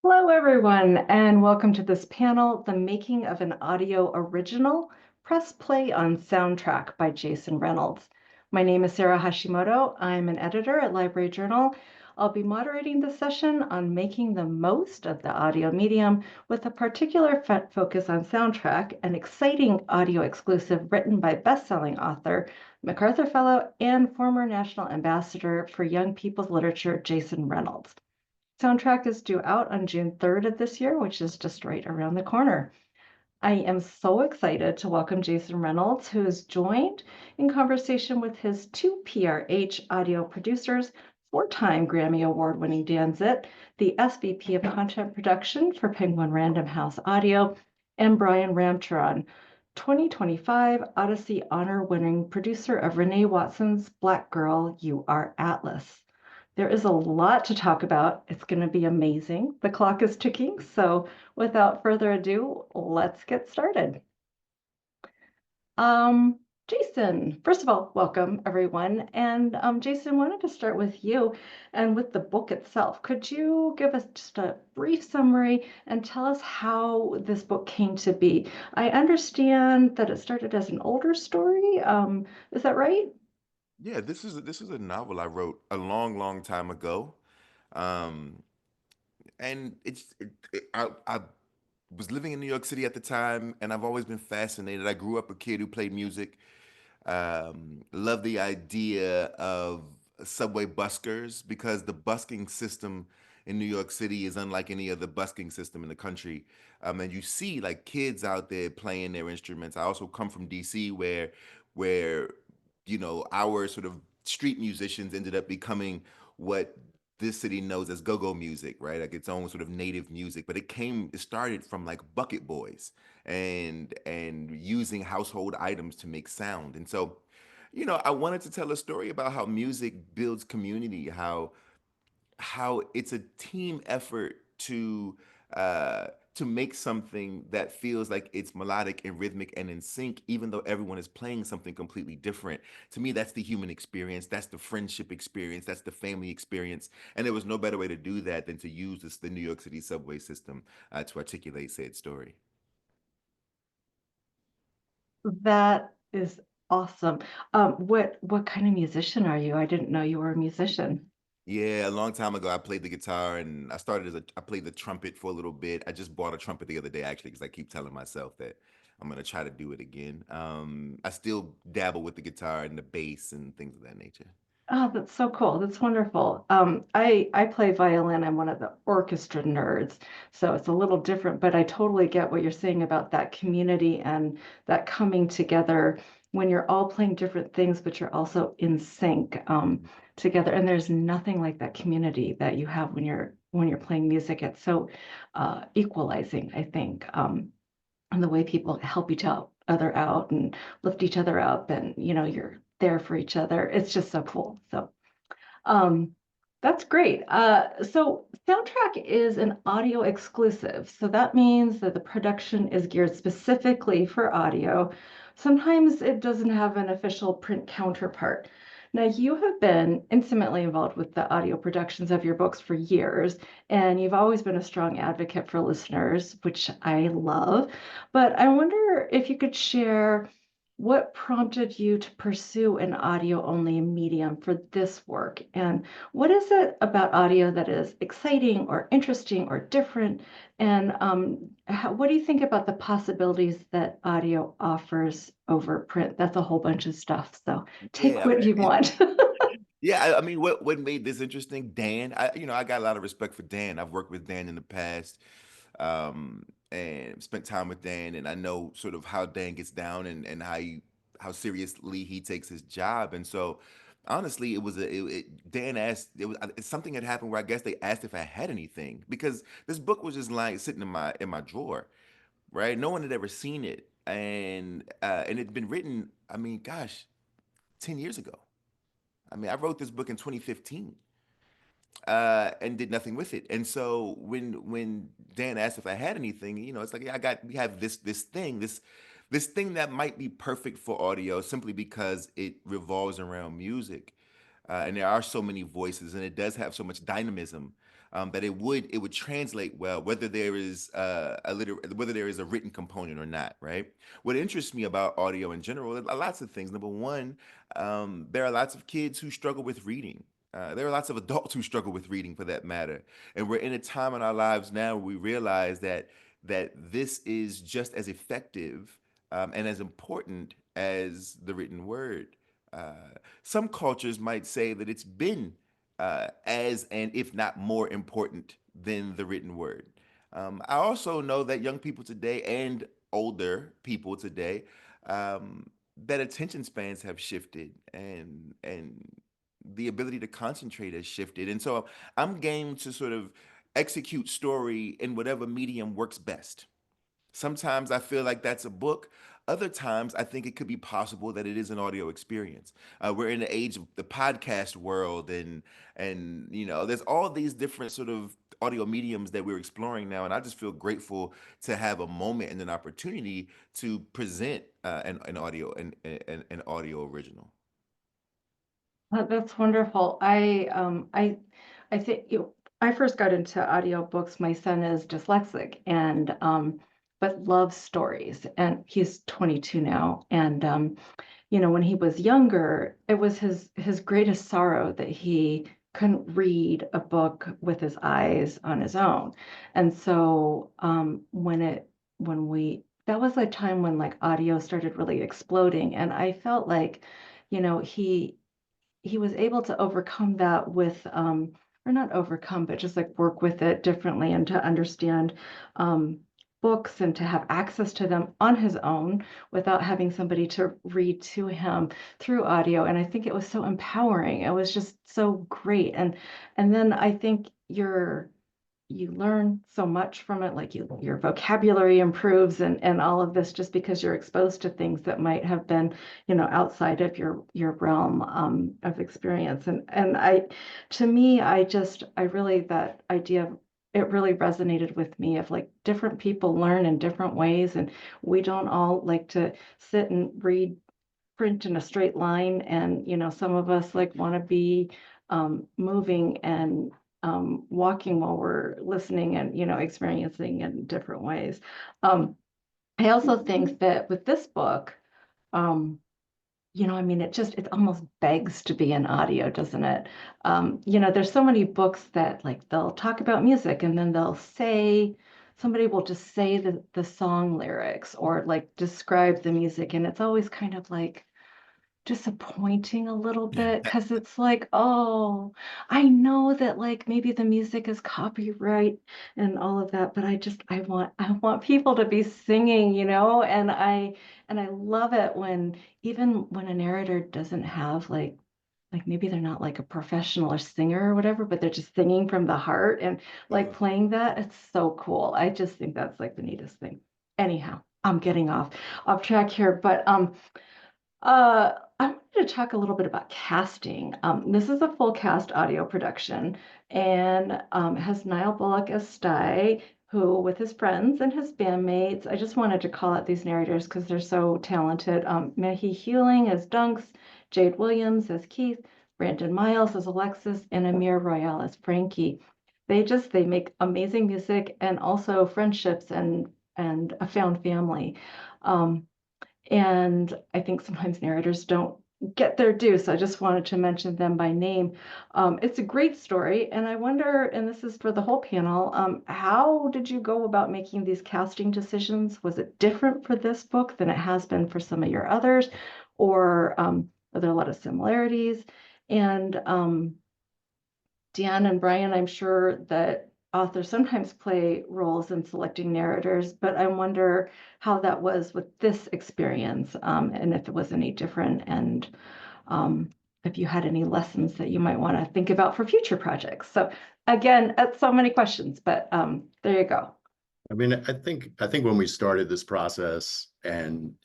Hello, everyone, and welcome to this panel, The Making of an Audio Original, Press Play on Soundtrack by Jason Reynolds. My name is Sarah Hashimoto. I'm an editor at Library Journal. I'll be moderating the session on making the most of the audio medium with a particular focus on soundtrack, an exciting audio exclusive written by best-selling author, MacArthur Fellow, and former National Ambassador for Young People's Literature, Jason Reynolds. Soundtrack is due out on June 3rd of this year, which is just right around the corner. I am so excited to welcome Jason Reynolds, who is joined in conversation with his two PRH audio producers, four-time Grammy Award-winning Dan Zitt, the SVP of Content Production for Penguin Random House Audio, and Brian Ramcharan, 2025 Odyssey Honor-winning producer of Renee Watson's Black Girl, You Are Atlas. There is a lot to talk about. It's going to be amazing. The clock is ticking, so without further ado, let's get started. Jason, first of all, welcome everyone. And Jason, wanted to start with you and with the book itself. Could you give us just a brief summary and tell us how this book came to be? I understand that it started as an older story. Is that right? Yeah, this is a novel I wrote a long, long time ago, um, and I was living in New York City at the time, and I've always been fascinated. I grew up a kid who played music. Love the idea of subway buskers because the busking system in New York City is unlike any other busking system in the country. And you see like kids out there playing their instruments. I also come from DC where our sort of street musicians ended up becoming what this city knows as go-go music, right? Like its own sort of native music, but it started from like bucket boys and using household items to make sound. And so, I wanted to tell a story about how music builds community, how it's a team effort to make something that feels like it's melodic and rhythmic and in sync, even though everyone is playing something completely different. To me, that's the human experience, that's the friendship experience, that's the family experience, and there was no better way to do that than to use the New York City subway system to articulate said story. That is awesome. What kind of musician are you? I didn't know you were a musician. Yeah, a long time ago, I played the guitar and I played the trumpet for a little bit. I just bought a trumpet the other day, actually, because I keep telling myself that I'm gonna try to do it again. I still dabble with the guitar and the bass and things of that nature. Oh, that's so cool. That's wonderful. I play violin. I'm one of the orchestra nerds, so it's a little different, but I totally get what you're saying about that community and that coming together when you're all playing different things, but you're also in sync together. And there's nothing like that community that you have when you're playing music. It's so equalizing, I think, and the way people help other out and lift each other up, and you're there for each other. It's just so cool. So um, that's great. So soundtrack is an audio exclusive. So that means that the production is geared specifically for audio. Sometimes it doesn't have an official print counterpart. Now, you have been intimately involved with the audio productions of your books for years, and you've always been a strong advocate for listeners, which I love. But I wonder if you could share what prompted you to pursue an audio only medium for this work? And what is it about audio that is exciting or interesting or different? And what do you think about the possibilities that audio offers over print? That's a whole bunch of stuff. So take Yeah, what you want. yeah. I mean, what made this interesting? Dan. I got a lot of respect for Dan. I've worked with Dan in the past, and spent time with Dan, and I know sort of how Dan gets down and how seriously he takes his job. And so, honestly, Dan asked. Something had happened where I guess they asked if I had anything because this book was just lying sitting in my drawer, right? No one had ever seen it, and it'd been written. I mean, gosh, 10 years ago. I mean, I wrote this book in 2015 and did nothing with it. And so when Dan asked if I had anything, it's like, yeah, we have this thing that might be perfect for audio simply because it revolves around music. And there are so many voices and it does have so much dynamism. that it would translate well, whether there is whether there is a written component or not, right? What interests me about audio in general are lots of things. Number one, there are lots of kids who struggle with reading. There are lots of adults who struggle with reading, for that matter, and we're in a time in our lives now where we realize that this is just as effective and as important as the written word. Some cultures might say that it's been as and if not more important than the written word. I also know that young people today and older people today, um, that attention spans have shifted, and the ability to concentrate has shifted. And so I'm game to sort of execute story in whatever medium works best. Sometimes I feel like that's a book. Other times I think it could be possible that it is an audio experience. We're in the age of the podcast world, and there's all these different sort of audio mediums that we're exploring now, and I just feel grateful to have a moment and an opportunity to present an audio original. That's wonderful. I think I first got into audiobooks. My son is dyslexic and but loves stories, and he's 22 now. And when he was younger, it was his greatest sorrow that he couldn't read a book with his eyes on his own. And so when we that was a time when like audio started really exploding, and I felt like, he was able to overcome that with or not overcome, but just like work with it differently and to understand um books and to have access to them on his own without having somebody to read to him through audio. And I think it was so empowering. It was just so great. And then I think you learn so much from it, like your vocabulary improves and all of this, just because you're exposed to things that might have been, outside of your realm of experience. And to me, I really, that idea of it really resonated with me, of like different people learn in different ways, and we don't all like to sit and read print in a straight line. And some of us like want to be moving and walking while we're listening and experiencing in different ways. I also think that with this book, um, I mean, it almost begs to be an audio, doesn't it? There's so many books that like they'll talk about music and then somebody will just say the song lyrics or like describe the music, and it's always kind of like disappointing a little bit, because it's like, oh, I know that like maybe the music is copyright and all of that, but I want people to be singing, and I love it when, even when a narrator doesn't have like maybe they're not like a professional or singer or whatever, but they're just singing from the heart and like Uh, playing that. It's so cool. I just think that's like the neatest thing. Anyhow, I'm getting off track here, but I wanted to talk a little bit about casting. This is a full cast audio production, and has Niall Bullock as Sty, who, with his friends and his bandmates, I just wanted to call out these narrators because they're so talented. Mehi Hewling as Dunks, Jade Williams as Keith, Brandon Miles as Alexis, and Amir Royale as Frankie. They make amazing music and also friendships and a found family. Um, and I think sometimes narrators don't get their due. So I just wanted to mention them by name. It's a great story. And I wonder, and this is for the whole panel, how did you go about making these casting decisions? Was it different for this book than it has been for some of your others? Or are there a lot of similarities? And Dan and Brian, I'm sure that authors sometimes play roles in selecting narrators, but I wonder how that was with this experience, and if it was any different, and um, if you had any lessons that you might want to think about for future projects. So again, so many questions, but there you go. I mean, I think when we started this process and,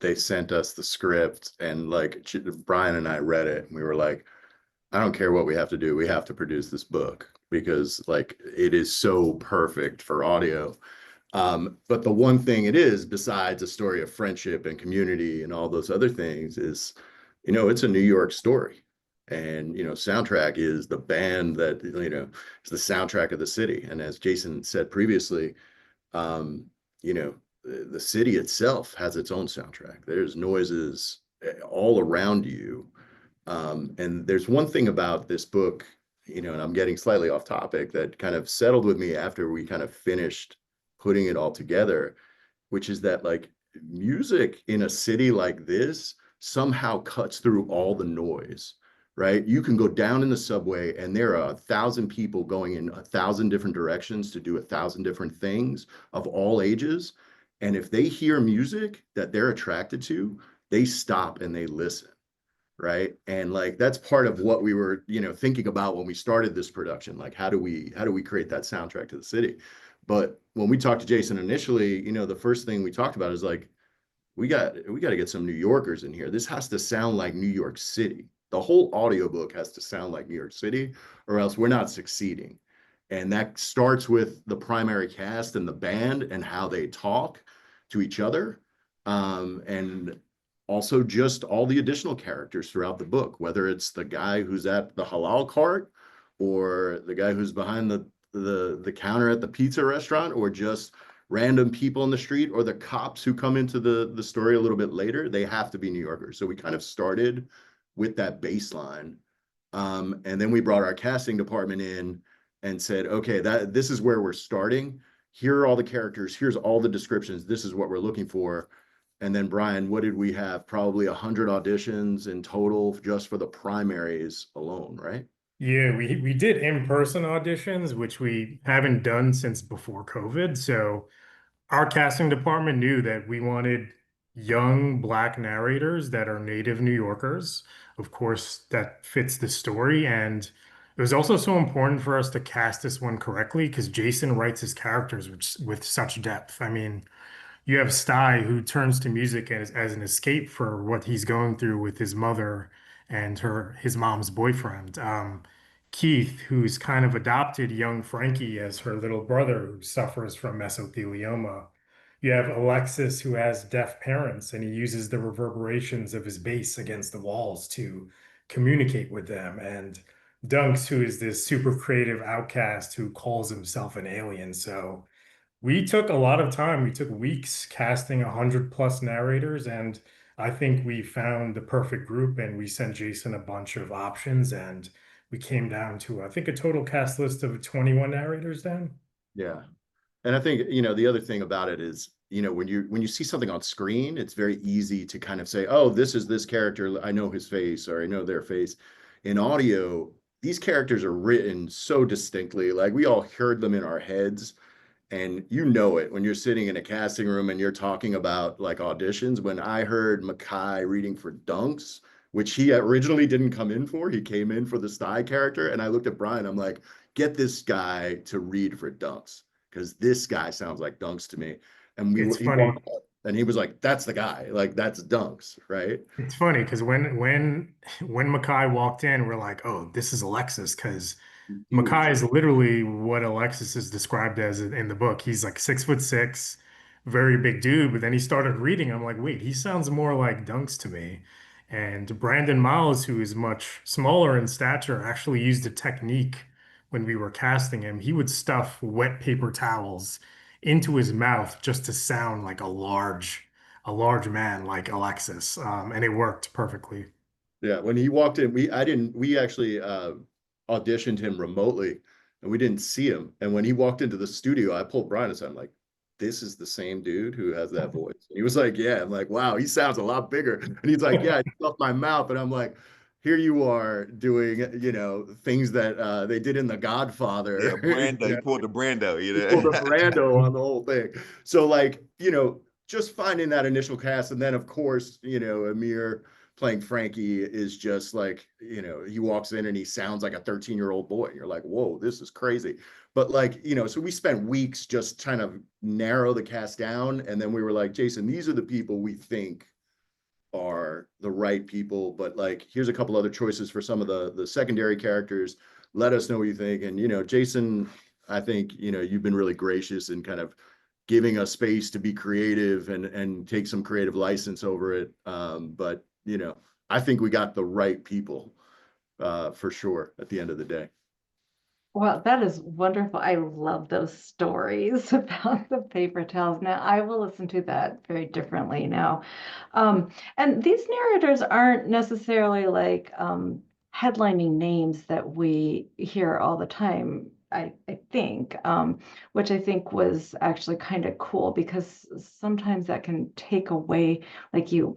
they sent us the script and like Brian and I read it and we were like, I don't care what we have to do. We have to produce this book because like it is so perfect for audio. But the one thing it is, besides a story of friendship and community and all those other things, is, it's a New York story. And, soundtrack is the band that, is the soundtrack of the city. And as Jason said previously, um, the city itself has its own soundtrack. There's noises all around you. And there's one thing about this book, and I'm getting slightly off topic, that kind of settled with me after we kind of finished putting it all together, which is that like music in a city like this somehow cuts through all the noise, right? You can go down in the subway and there are 1,000 people going in 1,000 different directions to do 1,000 different things of all ages. And if they hear music that they're attracted to, they stop and they listen. Right. And like that's part of what we were, thinking about when we started this production. Like, how do we create that soundtrack to the city? But when we talked to Jason initially, the first thing we talked about is like, we got to get some New Yorkers in here. This has to sound like New York City. The whole audiobook has to sound like New York City, or else we're not succeeding. And that starts with the primary cast and the band and how they talk to each other. And also just all the additional characters throughout the book, whether it's the guy who's at the halal cart or the guy who's behind the counter at the pizza restaurant, or just random people in the street, or the cops who come into the story a little bit later. They have to be New Yorkers. So we kind of started with that baseline. And then we brought our casting department in and said, okay, this is where we're starting. Here are all the characters. Here's all the descriptions. This is what we're looking for. And then Brian, what did we have? Probably 100 auditions in total just for the primaries alone, right? Yeah, we did in-person auditions, which we haven't done since before COVID. So our casting department knew that we wanted young Black narrators that are native New Yorkers. Of course, that fits the story. And it was also so important for us to cast this one correctly because Jason writes his characters with such depth. I mean, you have Sty, who turns to music as an escape for what he's going through with his mother and his mom's boyfriend. Keith, who's kind of adopted young Frankie as her little brother who suffers from mesothelioma. You have Alexis, who has deaf parents, and he uses the reverberations of his bass against the walls to communicate with them. And Dunks, who is this super creative outcast who calls himself an alien. So we took a lot of time. We took weeks casting 100+ narrators, and I think we found the perfect group. And we sent Jason a bunch of options, and we came down to I think a total cast list of 21 narrators. Then, Yeah. And I think, the other thing about it is, when you see something on screen, it's very easy to kind of say, oh, this is this character. I know his face, or I know their face. In audio, these characters are written so distinctly. Like we all heard them in our heads. And it when you're sitting in a casting room and you're talking about like auditions. When I heard Mackay reading for Dunks, which he originally didn't come in for, he came in for the Sty character. And I looked at Brian, I'm like, get this guy to read for Dunks, because this guy sounds like Dunks to me. And it's he funny. walked up and he was like, that's the guy, like that's Dunks, right? It's funny because when Mackay walked in, we're like, oh, this is Alexis because Mackay Huge. is literally what Alexis is described as in the book. He's like 6'6", very big dude. But then he started reading. I'm like, wait, he sounds more like Dunks to me. And Brandon Miles, who is much smaller in stature, actually used a technique when we were casting him. He would stuff wet paper towels into his mouth just to sound like a large man like Alexis. And it worked perfectly. Yeah, when he walked in, we actually auditioned him remotely and we didn't see him. And when he walked into the studio, I pulled Brian aside. I'm like, this is the same dude who has that voice. And he was like, yeah. I'm like, wow, he sounds a lot bigger. And he's like, yeah, I stuffed my mouth. And I'm like, here you are doing, things that they did in The Godfather. Yeah, Brando. He pulled the Brando, He pulled a Brando on the whole thing. So like, just finding that initial cast. And then of course, Amir playing Frankie is just like, he walks in and he sounds like a 13-year-old boy. You're like, whoa, this is crazy. But like, so we spent weeks just trying to narrow the cast down. And then we were like, Jason, these are the people we think are the right people. But like, here's a couple other choices for some of the secondary characters. Let us know what you think. And, Jason, I think, you've been really gracious in kind of giving us space to be creative and take some creative license over it. But I think we got the right people. for sure at the end of the day. Well, that is wonderful. I love those stories about the paper towels. Now, I will listen to that very differently now. And these narrators aren't necessarily like headlining names that we hear all the time, I think, which I think was actually kind of cool because sometimes that can take away, like you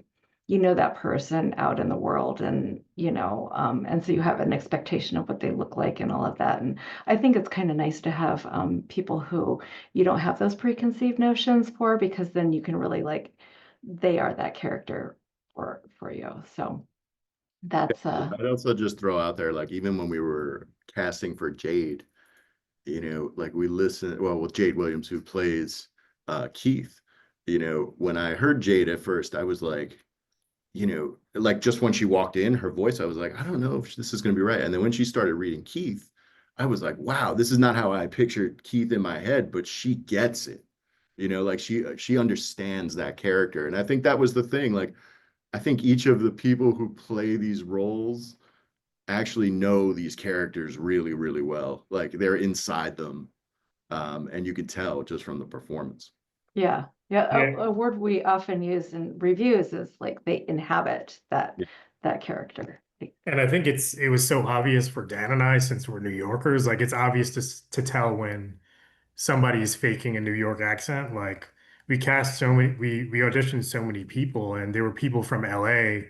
know that person out in the world and and so you have an expectation of what they look like and all of that. And I think it's kind of nice to have people who you don't have those preconceived notions for, because then you can really like they are that character for you. So that's I'd also just throw out there, like, even when we were casting for Jade, like we listened, well, with Jade Williams, who plays Keith, when I heard Jade at first, I was like, like just when she walked in, her voice, I was like, I don't know if this is going to be right. And then when she started reading Keith, I was like, wow, this is not how I pictured Keith in my head, but she gets it. Like she understands that character. And I think that was the thing. Like, I think each of the people who play these roles actually know these characters really, really well. Like they're inside them. And you could tell just from the performance. yeah. A word we often use in reviews is like they inhabit that character. And I think it was so obvious for Dan and I, since we're New Yorkers, like it's obvious to tell when somebody is faking a New York accent. Like we auditioned so many people, and there were people from LA.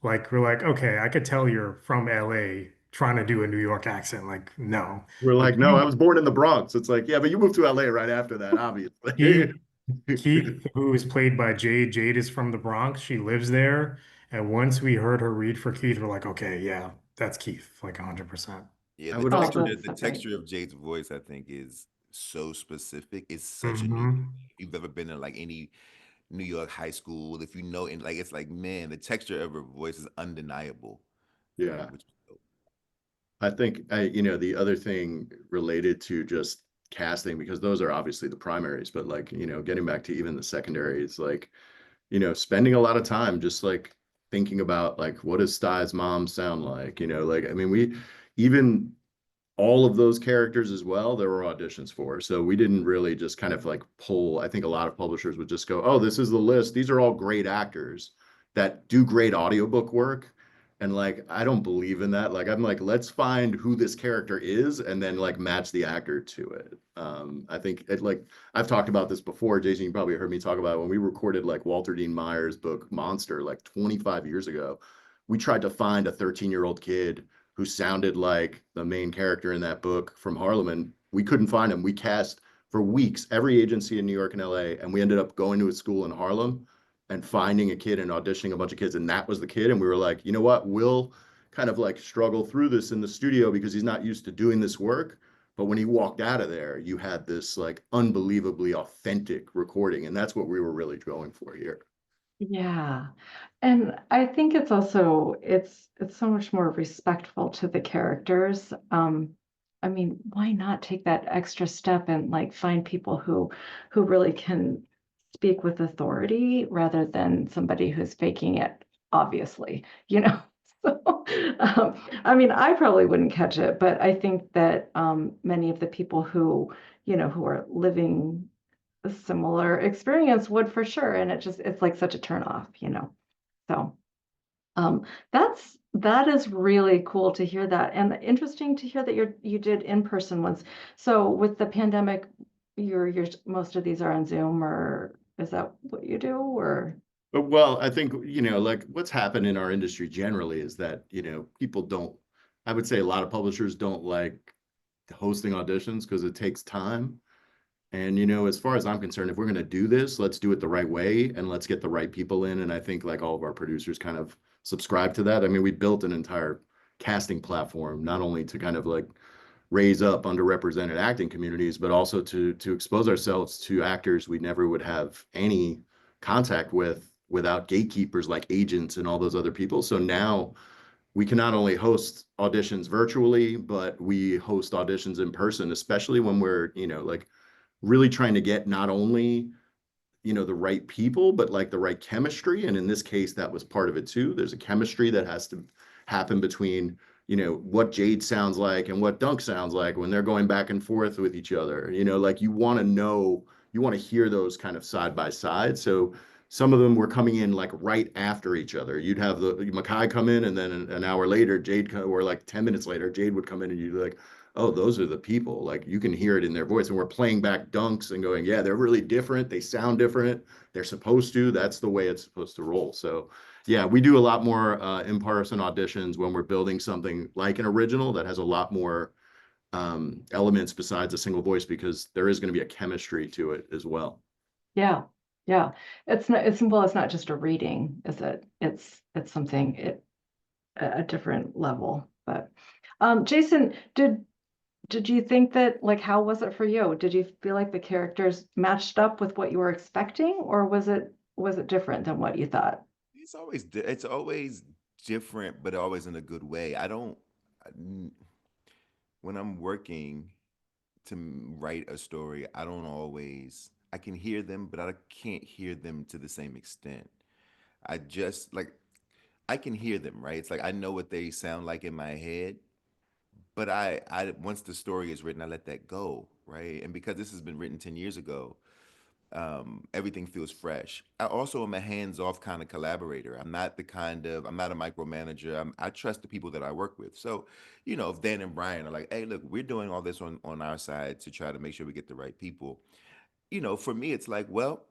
Like we're like, okay, I could tell you're from LA trying to do a New York accent. Like, no. We're But like, no, I was born in the Bronx. It's like, yeah, but you moved to LA right after that, obviously. Keith, Keith, who is played by Jade, Jade is from the Bronx. She lives there. And once we heard her read for Keith, we're like, okay, yeah, that's Keith, like 100%. Yeah, I the would Oh, also, texture, that's the so great. texture of Jade's voice, I think, is so specific. It's such a New York. Hmm. If you've ever been in like any New York high school, if you know, and like it's like, man, the texture of her voice is undeniable. yeah, Which is dope. I think the other thing related to just casting, because those are obviously the primaries, but like, getting back to even the secondaries, like, spending a lot of time just like thinking about like, what does Stai's mom sound like? Like, I mean, even all of those characters as well, there were auditions for. So we didn't really just kind of like pull. I think a lot of publishers would just go, oh, this is the list. These are all great actors that do great audiobook work. And like, I don't believe in that. Like, I'm like, let's find who this character is and then like match the actor to it. I think like I've talked about this before, Jason, you probably heard me talk about it when we recorded like Walter Dean Meyer's book Monster like 25 years ago. We tried to find a 13-year-old kid who sounded like the main character in that book from Harlem, and we couldn't find him. We cast for weeks every agency in New York and LA, and we ended up going to a school in Harlem and finding a kid and auditioning a bunch of kids, and that was the kid. And we were like, you know what, we'll kind of like struggle through this in the studio because he's not used to doing this work. But when he walked out of there, you had this like unbelievably authentic recording, and that's what we were really going for here. Yeah. And I think it's also it's so much more respectful to the characters. I mean, why not take that extra step and like find people who really can speak with authority rather than somebody who's faking it, obviously, you know. So, I mean, I probably wouldn't catch it, but I think that many of the people who are living a similar experience would for sure. And it's like such a turn off. So um that is really cool to hear that. And interesting to hear that you did in-person ones. So with the pandemic, your most of these are on Zoom, or is that what you do? Or But well, I think, like what's happened in our industry generally is that, people don't, I would say a lot of publishers don't like hosting auditions because it takes time. And, as far as I'm concerned, if we're going to do this, let's do it the right way and let's get the right people in. And I think like all of our producers kind of subscribe to that. I mean, we built an entire casting platform, not only to kind of like raise up underrepresented acting communities, but also to expose ourselves to actors we never would have any contact with without gatekeepers like agents and all those other people. So now we can not only host auditions virtually, but we host auditions in person, especially when we're, like really trying to get not only, the right people, but like the right chemistry. And in this case, that was part of it too. There's a chemistry that has to happen between, you know, what Jade sounds like and what Dunk sounds like when they're going back and forth with each other. You know, like you want to know, you want to hear those kind of side by side. So some of them were coming in like right after each other. You'd have the Mackay come in, and then an hour later, or like 10 minutes later, Jade would come in, and you'd be like, oh, those are the people. Like you can hear it in their voice. And we're playing back Dunks and going, yeah, they're really different. They sound different. They're supposed to. That's the way it's supposed to roll. So yeah, we do a lot more in-person auditions when we're building something like an original that has a lot more elements besides a single voice, because there is going to be a chemistry to it as well. Yeah, yeah. It's not just a reading, is it? It's something a different level. But Jason, did you think that, like, how was it for you? Did you feel like the characters matched up with what you were expecting, or was it different than what you thought? It's always different, but always in a good way. I don't when I'm working to write a story, I don't always I can hear them, but I can't hear them to the same extent. I just like I can hear them, right? It's like I know what they sound like in my head, but I once the story is written, I let that go, right? And because this has been written 10 years ago, everything feels fresh. I also am a hands-off kind of collaborator. I'm not a micromanager. I trust the people that I work with. So, you know, if Dan and Brian are like, hey, look, we're doing all this on our side to try to make sure we get the right people. You know, for me, it's like, well,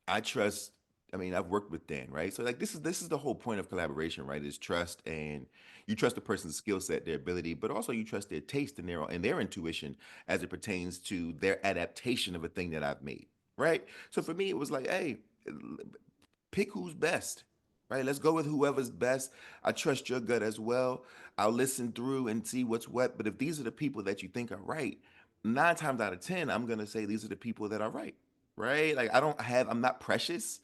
I trust. I mean, I've worked with Dan, right? So like this is the whole point of collaboration, right? Is trust, and you trust the person's skill set, their ability, but also you trust their taste and their intuition as it pertains to their adaptation of a thing that I've made, right? So for me, it was like, hey, pick who's best, right? Let's go with whoever's best. I trust your gut as well. I'll listen through and see what's what. But if these are the people that you think are right, 9 times out of 10, I'm gonna say these are the people that are right, right? Like I'm not precious,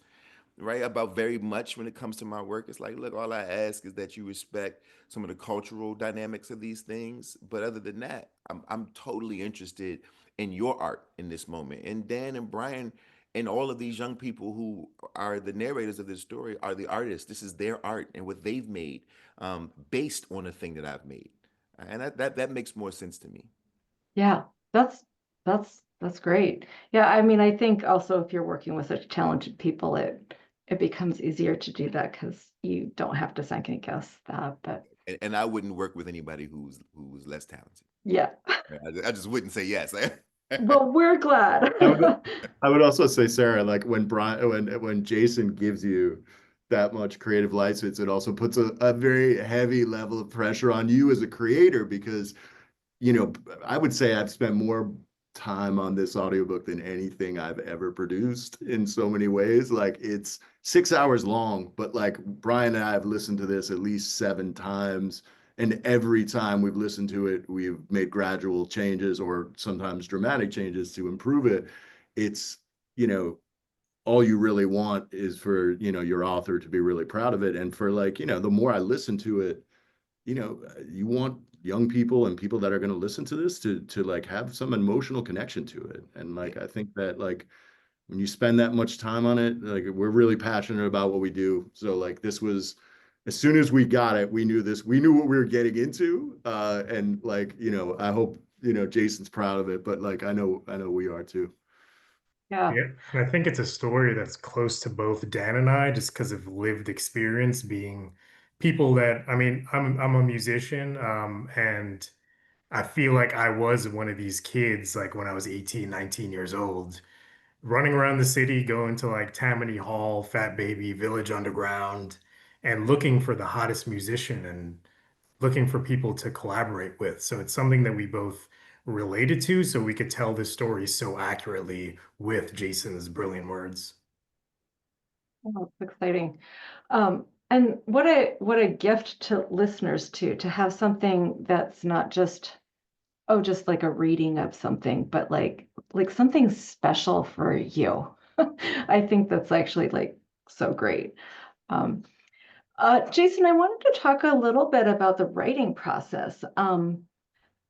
right, about very much when it comes to my work. It's like, look, all I ask is that you respect some of the cultural dynamics of these things. But other than that, I'm totally interested in your art in this moment. And Dan and Brian and all of these young people who are the narrators of this story are the artists. This is their art and what they've made, based on a thing that I've made. And that makes more sense to me. Yeah, that's that's great. Yeah, I mean, I think also if you're working with such talented people, it becomes easier to do that because you don't have to second guess that. But And I wouldn't work with anybody who's less talented. yeah, I just wouldn't say yes. well, we're glad. I would, I would also say, Sarah, like when Jason gives you that much creative license, it also puts a very heavy level of pressure on you as a creator, because you know, I would say I've spent more time on this audiobook than anything I've ever produced in so many ways. Like it's 6 hours long, but like Brian and I have listened to this at least 7 times. And every time we've listened to it, we've made gradual changes or sometimes dramatic changes to improve it. It's, you know, all you really want is for, you know, your author to be really proud of it. And for like, you know, the more I listen to it, you know, you want young people and people that are going to listen to this to like have some emotional connection to it. And like I think that like when you spend that much time on it, like we're really passionate about what we do. So like this was, as soon as we got it, we knew what we were getting into. And like, you know, I hope, you know, Jason's proud of it, but like I know we are too. Yeah. Yeah, and I think it's a story that's close to both Dan and I, just because of lived experience, being people that, I mean, I'm a musician, and I feel like I was one of these kids, like when I was 18, 19 years old, running around the city, going to like Tammany Hall, Fat Baby, Village Underground, and looking for the hottest musician and looking for people to collaborate with. So it's something that we both related to, so we could tell this story so accurately with Jason's brilliant words. Oh, it's exciting. And what a gift to listeners too, to have something that's not just, oh, just like a reading of something, but like something special for you. I think that's actually like so great. Um, Jason, I wanted to talk a little bit about the writing process.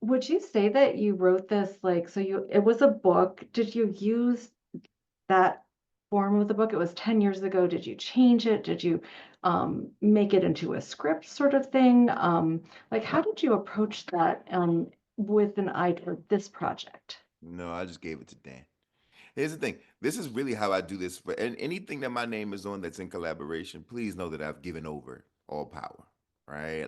Would you say that you wrote this like, so it was a book? Did you use that form of the book? It was 10 years ago. Did you change it? Did you make it into a script sort of thing? Like, how did you approach that with an eye toward this project? No, I just gave it to Dan. Here's the thing. This is really how I do this. And anything that my name is on that's in collaboration, please know that I've given over all power. Right?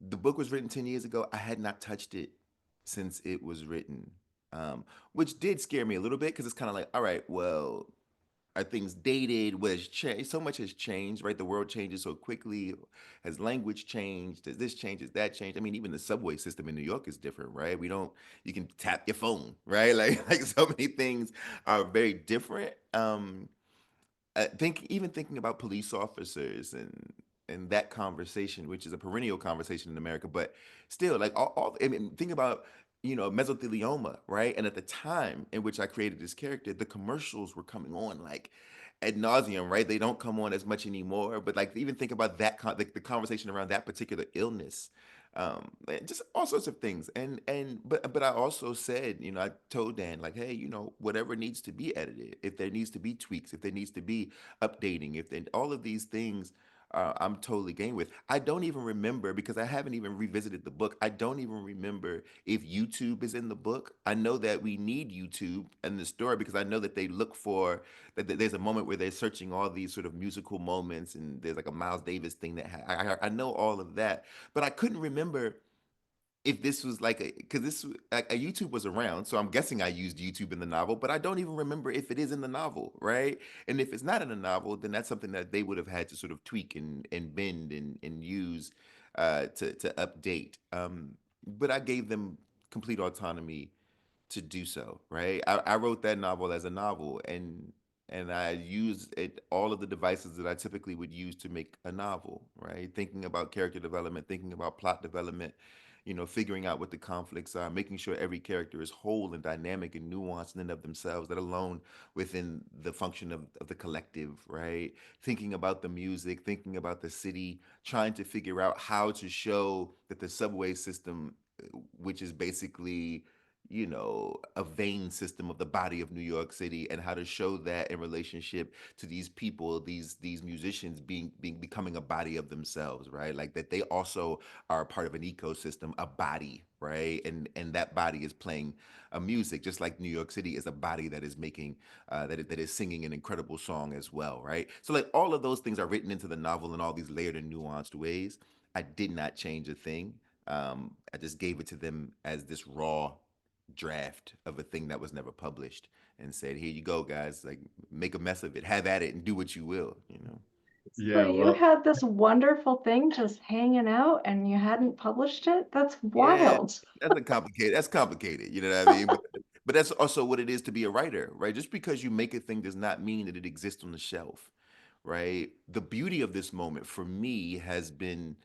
The book was written 10 years ago. I had not touched it since it was written, which did scare me a little bit because it's kind of like, all right, well, are things dated? Was changed? So much has changed, right? The world changes so quickly. Has language changed? Does this change? Does that change? I mean, even the subway system in New York is different, right? We don't. You can tap your phone, right? Like so many things are very different. Even thinking about police officers and that conversation, which is a perennial conversation in America, but still, like all I mean, think about mesothelioma, right? And at the time in which I created this character, the commercials were coming on like ad nauseum, right? They don't come on as much anymore, but like even think about the conversation around that particular illness, and just all sorts of things. But I also said, I told Dan like, hey, whatever needs to be edited, if there needs to be tweaks, if there needs to be updating, if then all of these things, I'm totally game with. I don't even remember because I haven't even revisited the book. I don't even remember if YouTube is in the book. I know that we need YouTube in the story because I know that they look for that there's a moment where they're searching all these sort of musical moments, and there's like a Miles Davis thing I know all of that, but I couldn't remember if this was like because a YouTube was around, so I'm guessing I used YouTube in the novel, but I don't even remember if it is in the novel, right? And if it's not in the novel, then that's something that they would have had to sort of tweak and bend and use to update. But I gave them complete autonomy to do so, right? I wrote that novel as a novel, and I used all of the devices that I typically would use to make a novel, right? Thinking about character development, thinking about plot development, figuring out what the conflicts are, making sure every character is whole and dynamic and nuanced in and of themselves, let alone within the function of the collective, right? Thinking about the music, thinking about the city, trying to figure out how to show that the subway system, which is basically a vein system of the body of New York City, and how to show that in relationship to these people, these musicians becoming a body of themselves, right? Like that they also are a part of an ecosystem, a body, right? And that body is playing a music, just like New York City is a body that is making that is singing an incredible song as well, right? So like all of those things are written into the novel in all these layered and nuanced ways. I did not change a thing. I just gave it to them as this raw draft of a thing that was never published, and said, here you go, guys, like make a mess of it, have at it, and do what you will. So Yeah, you well, had this wonderful thing just hanging out and you hadn't published it? That's Yeah, wild. that's complicated, you know what I mean? But that's also what it is to be a writer, right? Just because you make a thing does not mean that it exists on the shelf, right? The beauty of this moment for me has been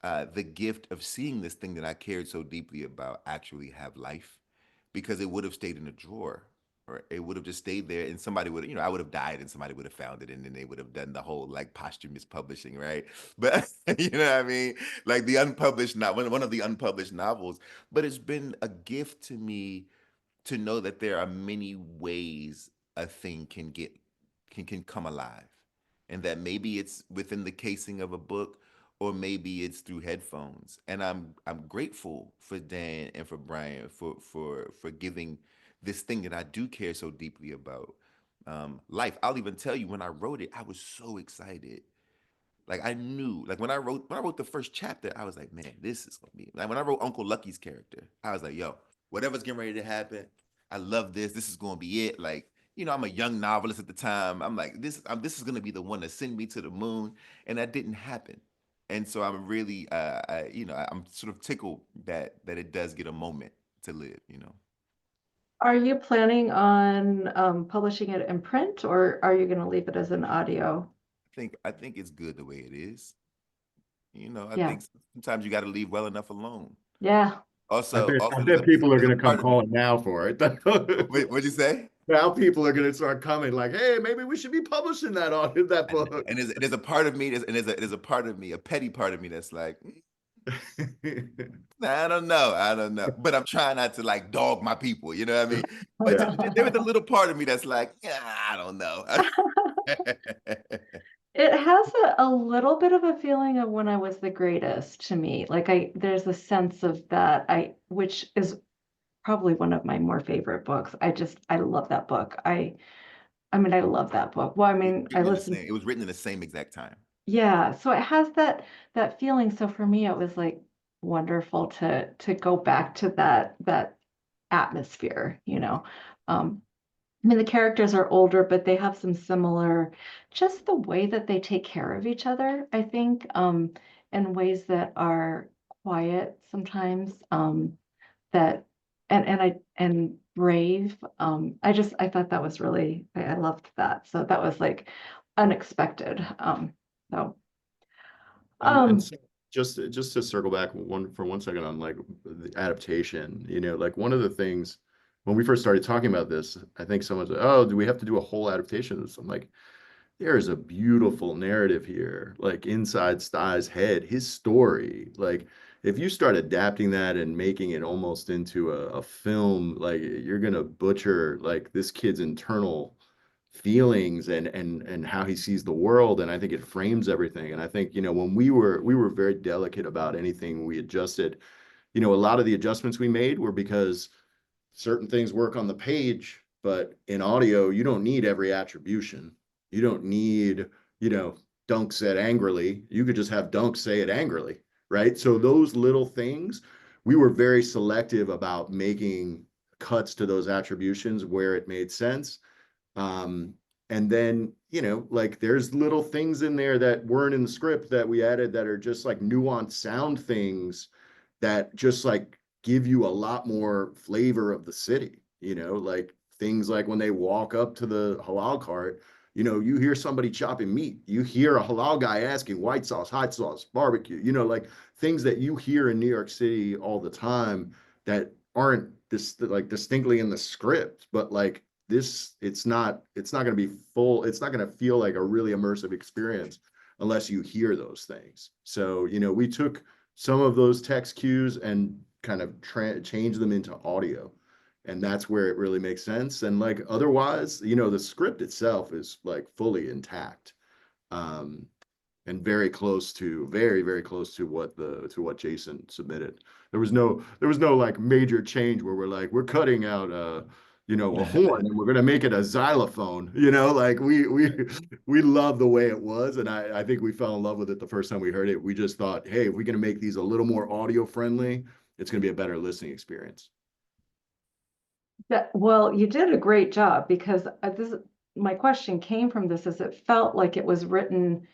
the gift of seeing this thing that I cared so deeply about actually have life, because it would have stayed in a drawer, or it would have just stayed there, and somebody would, I would have died and somebody would have found it, and then they would have done the whole like posthumous publishing, right? But you know what I mean? Like the unpublished, not one of the unpublished novels. But it's been a gift to me to know that there are many ways a thing can come alive, and that maybe it's within the casing of a book, or maybe it's through headphones. And I'm grateful for Dan and for Brian for giving this thing that I do care so deeply about, life. I'll even tell you, when I wrote it, I was so excited. Like I knew, like when I wrote the first chapter, I was like, man, this is gonna be like when I wrote Uncle Lucky's character, I was like, yo, whatever's getting ready to happen, I love this. This is gonna be it. Like, I'm a young novelist at the time. I'm like, this is gonna be the one to send me to the moon, and that didn't happen. And so I'm really, I'm sort of tickled that it does get a moment to live. Are you planning on publishing it in print, or are you going to leave it as an audio? I think it's good the way it is. I Yeah. think sometimes you got to leave well enough alone. Yeah. I Also, bet people are there's going a to come part of calling now for it. what'd you say? Now people are going to start coming like, hey, maybe we should be publishing that book. And there's a part of me, there's a part of me, a petty part of me that's like, I don't know. I don't know. But I'm trying not to like dog my people, you know what I mean? But there was a little part of me that's like, yeah, I don't know. It has a little bit of a feeling of When I Was the Greatest to me. Like there's a sense of that, which is probably one of my more favorite books. I love that book. I mean, I love that book. Well, I mean, I listened. It was written in the same exact time. Yeah, so it has that feeling. So for me, it was like wonderful to go back to that atmosphere, you know. I mean, the characters are older, but they have some similar, just the way that they take care of each other, I think, in ways that are quiet sometimes, that and brave. I thought that was really, I loved that. So that was like unexpected. So And um so just to circle back for 1 second on like the adaptation, you know, like one of the things when we first started talking about this, I think someone said, "Oh, do we have to do a whole adaptation of this?" I'm like, there is a beautiful narrative here, like inside Stai's head, his story. Like, if you start adapting that and making it almost into a film, like you're gonna butcher like this kid's internal feelings and how he sees the world. And I think it frames everything. And I think, you know, when we were very delicate about anything we adjusted, you know, a lot of the adjustments we made were because certain things work on the page, but in audio, you don't need every attribution. You don't need, you know, Dunk said angrily. You could just have Dunk say it angrily, right? So those little things, we were very selective about making cuts to those attributions where it made sense. Um, and then, you know, like there's little things in there that weren't in the script that we added that are just like nuanced sound things that just like give you a lot more flavor of the city, you know, like things like when they walk up to the halal cart, you know, you hear somebody chopping meat, you hear a halal guy asking white sauce, hot sauce, barbecue, you know, like things that you hear in New York City all the time that aren't this like distinctly in the script, but like this, it's not going to be full, it's not going to feel like a really immersive experience unless you hear those things. So, you know, we took some of those text cues and kind of change them into audio. And that's where it really makes sense. And like otherwise, you know, the script itself is like fully intact. Um, and very, very close to what Jason submitted. There was no like major change where we're like, we're cutting out you know, a horn and we're gonna make it a xylophone. You know, like we love the way it was. And I think we fell in love with it the first time we heard it. We just thought, hey, if we're gonna make these a little more audio friendly, it's gonna be a better listening experience. well, you did a great job because my question came from this is it felt like it was written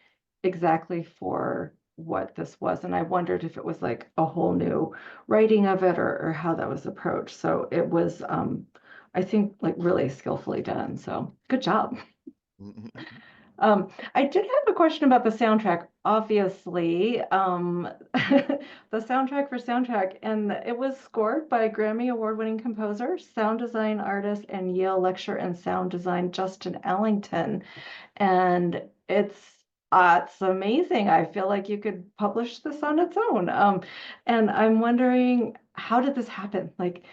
exactly for what this was. And I wondered if it was like a whole new writing of it or how that was approached. So it was, I think, like really skillfully done. So good job. I did have a question about the soundtrack. Obviously, the soundtrack for soundtrack, and it was scored by Grammy Award-winning composer, sound design artist, and Yale lecturer in sound design Justin Ellington. And it's amazing. I feel like you could publish this on its own. And I'm wondering, how did this happen? Like,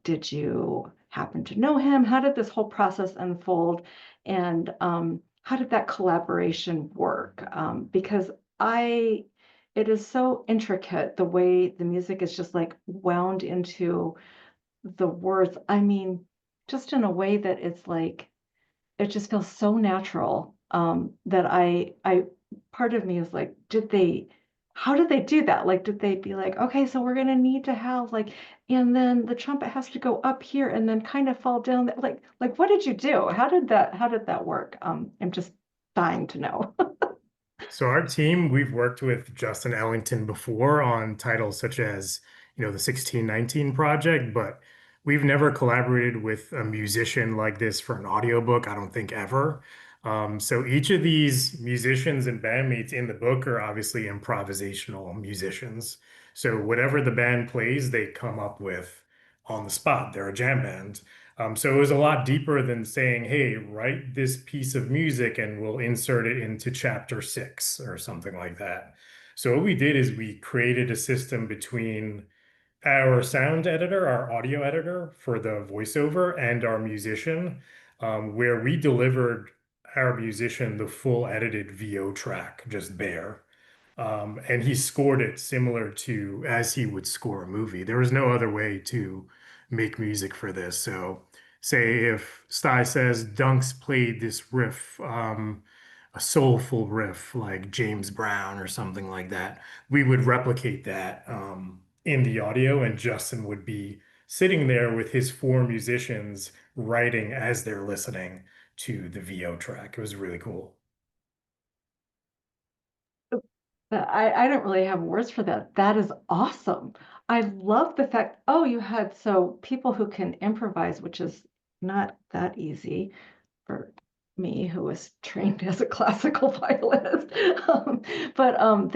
did you happen to know him? How did this whole process unfold? And how did that collaboration work? Because it is so intricate the way the music is just like wound into the words. I mean, just in a way that it's like it just feels so natural, that part of me is like, how did they do that? Like, did they be like, okay, so we're gonna need to have like, and then the trumpet has to go up here and then kind of fall down. Like, what did you do? How did that work? I'm just dying to know. So our team, we've worked with Justin Ellington before on titles such as, you know, the 1619 project, but we've never collaborated with a musician like this for an audiobook, I don't think ever. So each of these musicians and bandmates in the book are obviously improvisational musicians. So whatever the band plays, they come up with on the spot. They're a jam band. So it was a lot deeper than saying, hey, write this piece of music and we'll insert it into chapter 6 or something like that. So what we did is we created a system between our sound editor, our audio editor for the voiceover, and our musician, where we delivered our musician the full edited VO track, just bare. And he scored it similar to as he would score a movie. There was no other way to make music for this. So, say if Sty says Dunks played this riff, a soulful riff like James Brown or something like that, we would replicate that in the audio, and Justin would be sitting there with his four musicians writing as they're listening to the VO track. It was really cool. I don't really have words for that. That is awesome. I love the fact, oh, you had so people who can improvise, which is not that easy for me, who was trained as a classical violinist. But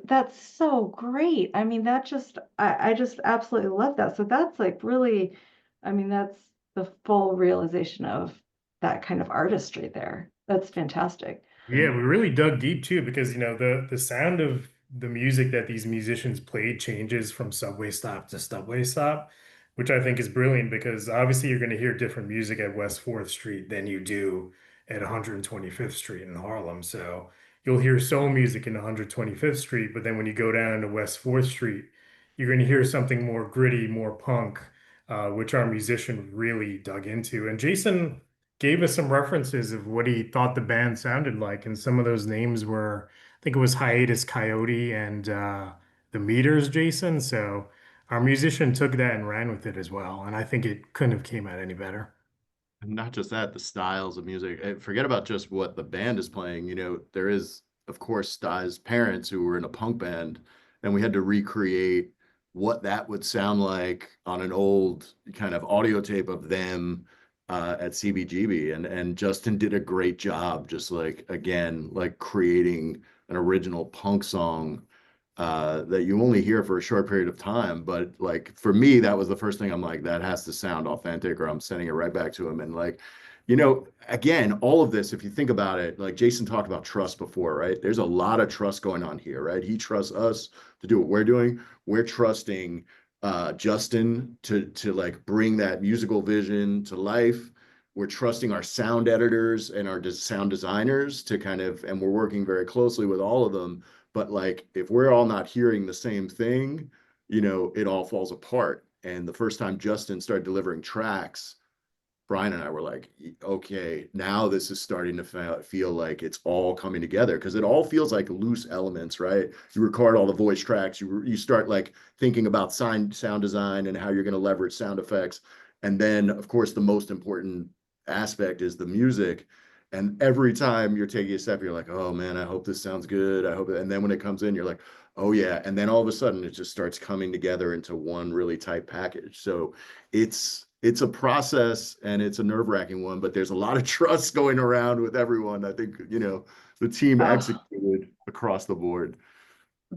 that's so great. I mean, that just I just absolutely love that. So that's like really, I mean, that's the full realization of that kind of artistry there. That's fantastic. Yeah, we really dug deep too because the sound of the music that these musicians played changes from subway stop to subway stop, which I think is brilliant because obviously you're going to hear different music at West 4th Street than you do at 125th Street in Harlem. So you'll hear soul music in 125th Street, but then when you go down to West 4th Street, you're going to hear something more gritty, more punk, which our musician really dug into. And Jason gave us some references of what he thought the band sounded like, and some of those names were, I think it was Hiatus Coyote and the Meters, Jason. So our musician took that and ran with it as well, and I think it couldn't have came out any better. And not just that, the styles of music. Forget about just what the band is playing. There is, of course, Stai's parents who were in a punk band, and we had to recreate what that would sound like on an old kind of audio tape of them at CBGB. And Justin did a great job, just like again, like creating an original punk song that you only hear for a short period of time. But like for me, that was the first thing I'm like, that has to sound authentic, or I'm sending it right back to him. And like, again, all of this, if you think about it, like Jason talked about trust before, right? There's a lot of trust going on here, right? He trusts us to do what we're doing. We're trusting Justin to like bring that musical vision to life. We're trusting our sound editors and our sound designers to kind of, and we're working very closely with all of them. But like, if we're all not hearing the same thing, it all falls apart. And the first time Justin started delivering tracks, Brian and I were like, okay, now this is starting to feel like it's all coming together, because it all feels like loose elements, right? You record all the voice tracks, you start like thinking about sound design and how you're going to leverage sound effects. And then, of course, the most important aspect is the music. And every time you're taking a step, you're like, oh man, I hope this sounds good. I hope it. And then when it comes in, you're like, oh yeah. And then all of a sudden it just starts coming together into one really tight package. So it's a process, and it's a nerve-wracking one, but there's a lot of trust going around with everyone. I think, the team Oh, executed across the board.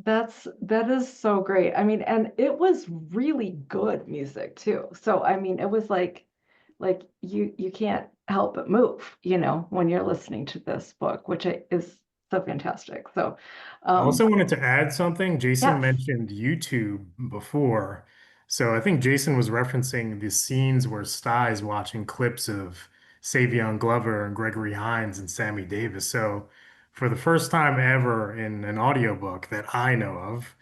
that is so great. I mean, and it was really good music too. So I mean, it was like you can't help but move, when you're listening to this book, which is so fantastic. So I um also wanted to add something. Jason yes. mentioned YouTube before. So I think Jason was referencing the scenes where Sty's watching clips of Savion Glover and Gregory Hines and Sammy Davis. So for the first time ever in an audiobook that I know of,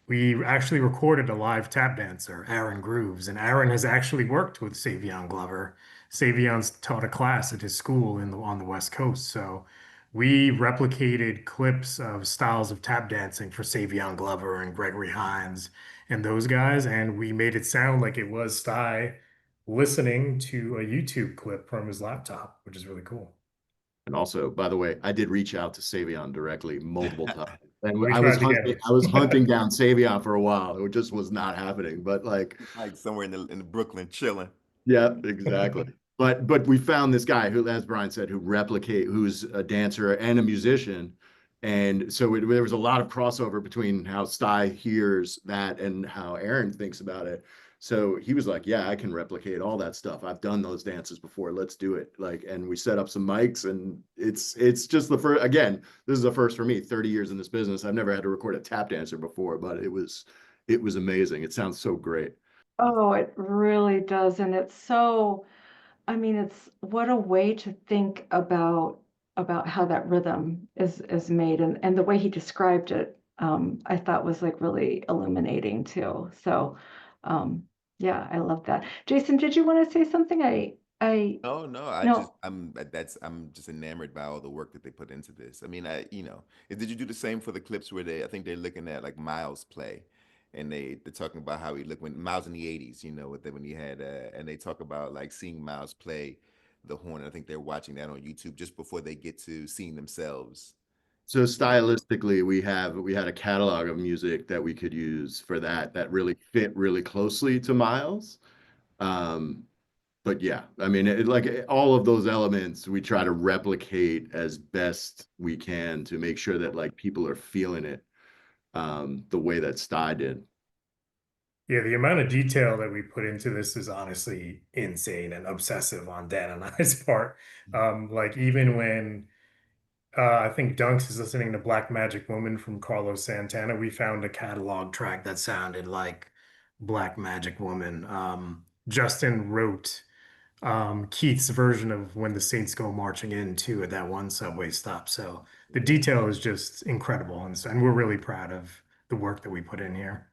we actually recorded a live tap dancer, Aaron Grooves, and Aaron has actually worked with Savion Glover. Savion's taught a class at his school on the West Coast. So we replicated clips of styles of tap dancing for Savion Glover and Gregory Hines and those guys, and we made it sound like it was Sty listening to a YouTube clip from his laptop, which is really cool. And also, by the way, I did reach out to Savion directly multiple times. And We I was tried to get hunting, him. I was hunting down Savion for a while. It just was not happening. But like, Like somewhere in the Brooklyn chilling. yeah, exactly. But we found this guy who, as Brian said, who's a dancer and a musician. And so there was a lot of crossover between how Sty hears that and how Aaron thinks about it. So he was like, yeah, I can replicate all that stuff. I've done those dances before. Let's do it. Like, and we set up some mics, and it's just the first, again, this is the first for me, 30 years in this business. I've never had to record a tap dancer before, but it was amazing. It sounds so great. Oh, it really does. And it's so, I mean, it's what a way to think about how that rhythm is made, and the way he described it, I thought was like really illuminating too. So, yeah, I love that. Jason, did you want to say something? I Oh no, no. I'm just enamored by all the work that they put into this. I mean, did you do the same for the clips where I think they're looking at like Miles play, and they're talking about how he looked when Miles in the '80s, when he had and they talk about like seeing Miles play the horn. I think they're watching that on YouTube just before they get to seeing themselves. So You know, stylistically, we had a catalog of music that we could use for that really fit really closely to Miles. Um, but yeah, I mean, all of those elements we try to replicate as best we can to make sure that like people are feeling it the way that Sty did. Yeah, the amount of detail that we put into this is honestly insane and obsessive on Dan and I's part. Like even when I think Dunks is listening to Black Magic Woman from Carlos Santana, we found a catalog track that sounded like Black Magic Woman. Justin wrote Keith's version of When the Saints Go Marching In too at that one subway stop. So the yeah. detail is just incredible, and we're really proud of the work that we put in here.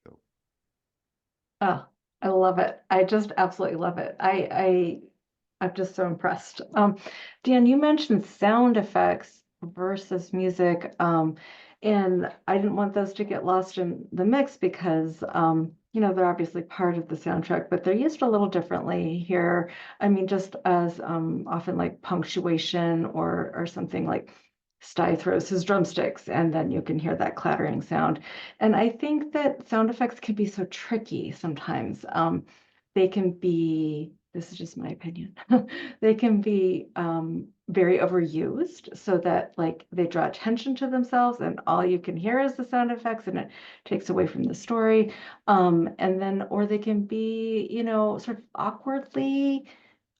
So, Oh, I love it. I just absolutely love it. I'm just so impressed. Dan, you mentioned sound effects versus music, and I didn't want those to get lost in the mix because, they're obviously part of the soundtrack, but they're used a little differently here. I mean, just as often like punctuation or something like Sty throws his drumsticks, and then you can hear that clattering sound. And I think that sound effects can be so tricky sometimes. They can be, this is just my opinion, they can be very overused so that like they draw attention to themselves and all you can hear is the sound effects and it takes away from the story. And then, or they can be, sort of awkwardly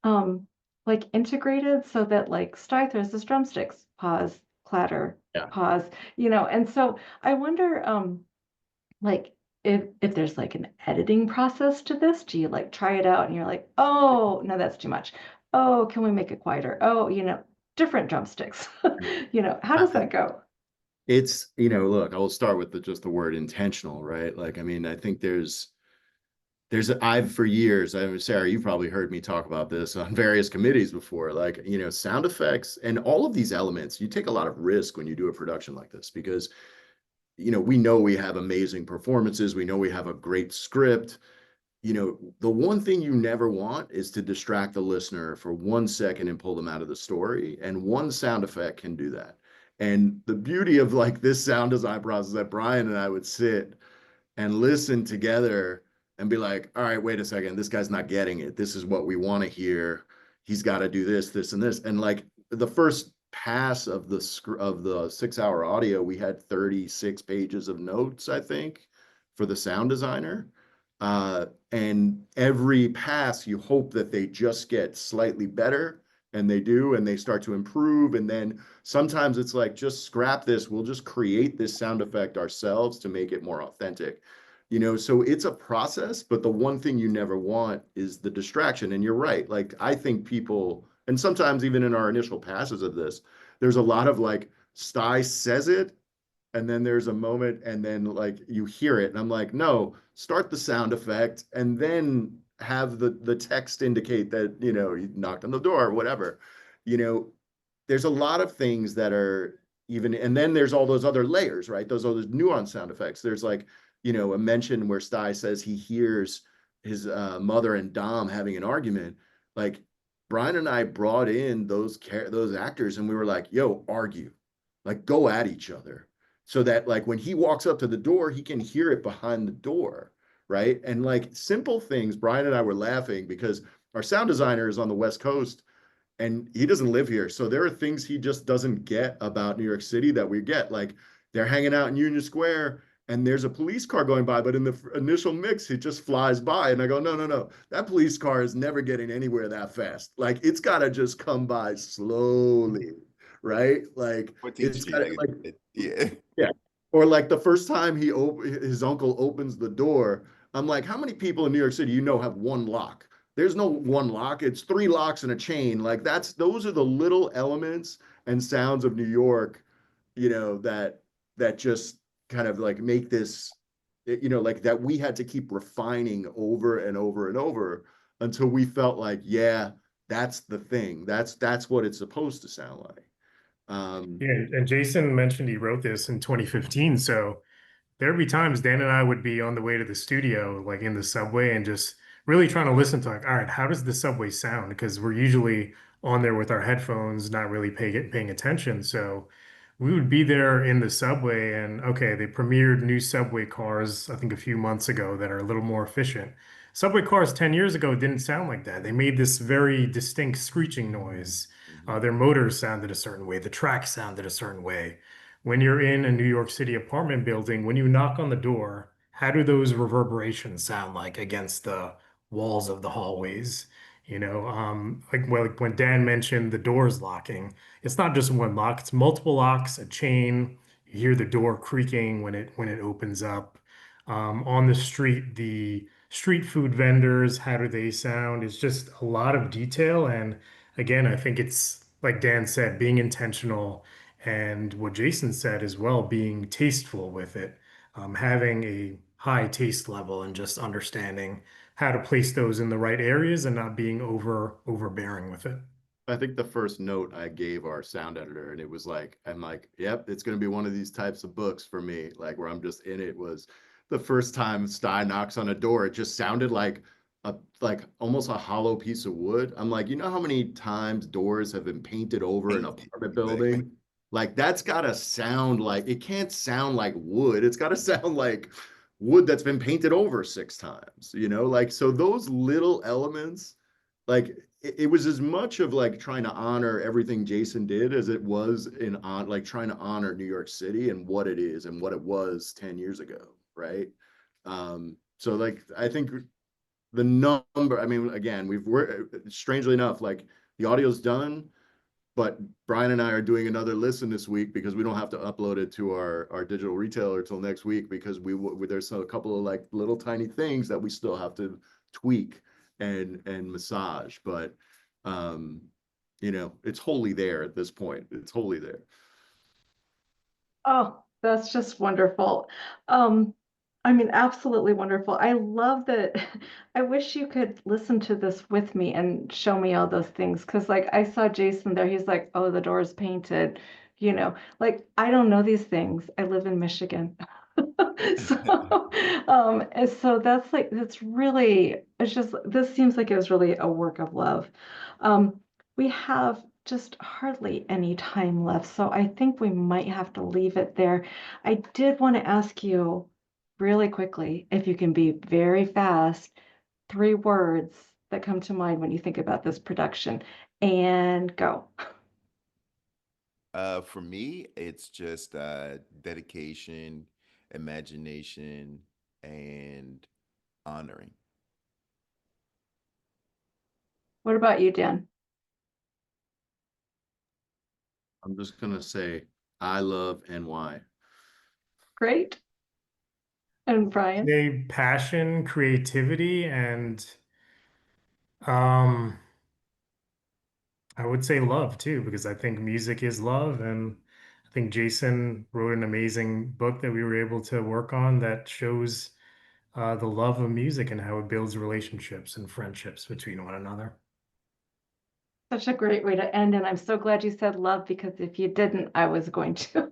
um, like integrated so that like Sty throws his drumsticks, pause, clatter, Yeah. pause, and so I wonder, like if there's like an editing process to this, do you like try it out and you're like, oh no, that's too much. Oh, can we make it quieter? Oh, different drumsticks. How does that go? It's, look, I'll start with just the word intentional, right? Like, I mean, I think I've for years, I mean, Sarah, you've probably heard me talk about this on various committees before, like, sound effects and all of these elements, you take a lot of risk when you do a production like this because, we know we have amazing performances. We know we have a great script. The one thing you never want is to distract the listener for 1 second and pull them out of the story. And one sound effect can do that. And the beauty of like this sound design process that Brian and I would sit and listen together and be like, all right, wait a second, this guy's not getting it. This is what we want to hear. He's got to do this, this, and this. And like the first pass of the 6 hour audio, we had 36 pages of notes, I think, for the sound designer. And every pass, you hope that they just get slightly better, and they do, and they start to improve. And then sometimes it's like, just scrap this. We'll just create this sound effect ourselves to make it more authentic. So it's a process, but the one thing you never want is the distraction. And you're right. Like, I think people, and sometimes even in our initial passes of this, there's a lot of like, Sty says it, and then there's a moment, and then like you hear it, and I'm like, no, start the sound effect, and then have the text indicate that you knocked on the door or whatever. You know, there's a lot of things that are even, and then there's all those other layers, right? Those other nuanced sound effects. There's like, a mention where Sty says he hears his mother and Dom having an argument. Like, Brian and I brought in those actors, and we were like, yo, argue, like go at each other, so that like when he walks up to the door, he can hear it behind the door, right? And like simple things. Brian and I were laughing because our sound designer is on the West Coast and he doesn't live here. So there are things he just doesn't get about New York City that we get. Like, they're hanging out in Union Square and there's a police car going by, but in the initial mix, it just flies by. And I go, no, no, no, that police car is never getting anywhere that fast. Like it's got to just come by slowly, right? Like 14th it's got Street, to like, yeah. yeah. Or like the first time his uncle opens the door, I'm like, how many people in New York City have one lock? There's no one lock. It's three locks and a chain. Like those are the little elements and sounds of New York, that just kind of like make this, like that we had to keep refining over and over and over until we felt like, yeah, that's the thing. That's what it's supposed to sound like. Yeah, and Jason mentioned he wrote this in 2015. So there'd be times Dan and I would be on the way to the studio, like in the subway, and just really trying to listen to like, all right, how does the subway sound? Because we're usually on there with our headphones, not really paying attention. So we would be there in the subway, and okay, they premiered new subway cars, I think a few months ago, that are a little more efficient. Subway cars 10 years ago didn't sound like that. They made this very distinct screeching noise. Mhm. Their motors sounded a certain way, the track sounded a certain way. When you're in a New York City apartment building, when you knock on the door, how do those reverberations sound like against the walls of the hallways? Like when Dan mentioned the doors locking, it's not just one lock, it's multiple locks, a chain. You hear the door creaking when it opens up. On the street, the street food vendors, how do they sound? It's just a lot of detail. And again, I think it's like Dan said, being intentional and what Jason said as well, being tasteful with it, having a high taste level and just understanding how to place those in the right areas and not being overbearing with it. I think the first note I gave our sound editor, and it was like, I'm like, yep, it's going to be one of these types of books for me, like where I'm just in it. Was the first time Sty knocks on a door, it just sounded like almost a hollow piece of wood. I'm like, how many times doors have been painted over an Painted, apartment exactly. building? Like that's got to sound like, it can't sound like wood. It's got to sound like wood that's been painted over 6 times, like, so those little elements, like it was as much of like trying to honor everything Jason did as it was in on like trying to honor New York City and what it is and what it was 10 years ago, right? So like I think the number, I mean, again, we're strangely enough, like the audio's done, but Brian and I are doing another listen this week because we don't have to upload it to our digital retailer till next week because there's a couple of like little tiny things that we still have to tweak and massage, but it's wholly there at this point. It's wholly there. Oh, that's just wonderful. Um, I mean, absolutely wonderful. I love that. I wish you could listen to this with me and show me all those things. Because, like, I saw Jason there. He's like, oh, the door's painted. Like, I don't know these things. I live in Michigan. And so that's really, this seems like it was really a work of love. We have just hardly any time left, so I think we might have to leave it there. I did want to ask you really quickly, if you can be very fast, 3 words that come to mind when you think about this production, and go. For me, it's just dedication, imagination, and honoring. What about you, Dan? I'm just gonna say I love NY. Great. And Brian? Say passion, creativity, and um, I would say love too, because I think music is love. And I think Jason wrote an amazing book that we were able to work on that shows the love of music and how it builds relationships and friendships between one another. Such a great way to end, and I'm so glad you said love because if you didn't, I was going to.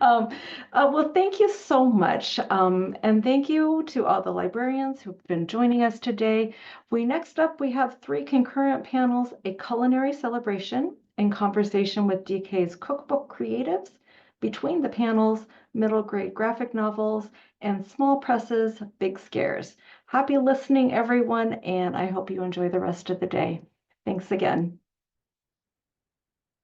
Um, well, thank you so much. And thank you to all the librarians who've been joining us today. Next up, we have 3 concurrent panels, a culinary celebration in conversation with DK's cookbook creatives, between the panels, middle grade graphic novels, and small presses, big scares. Happy listening, everyone, and I hope you enjoy the rest of the day. Thanks again.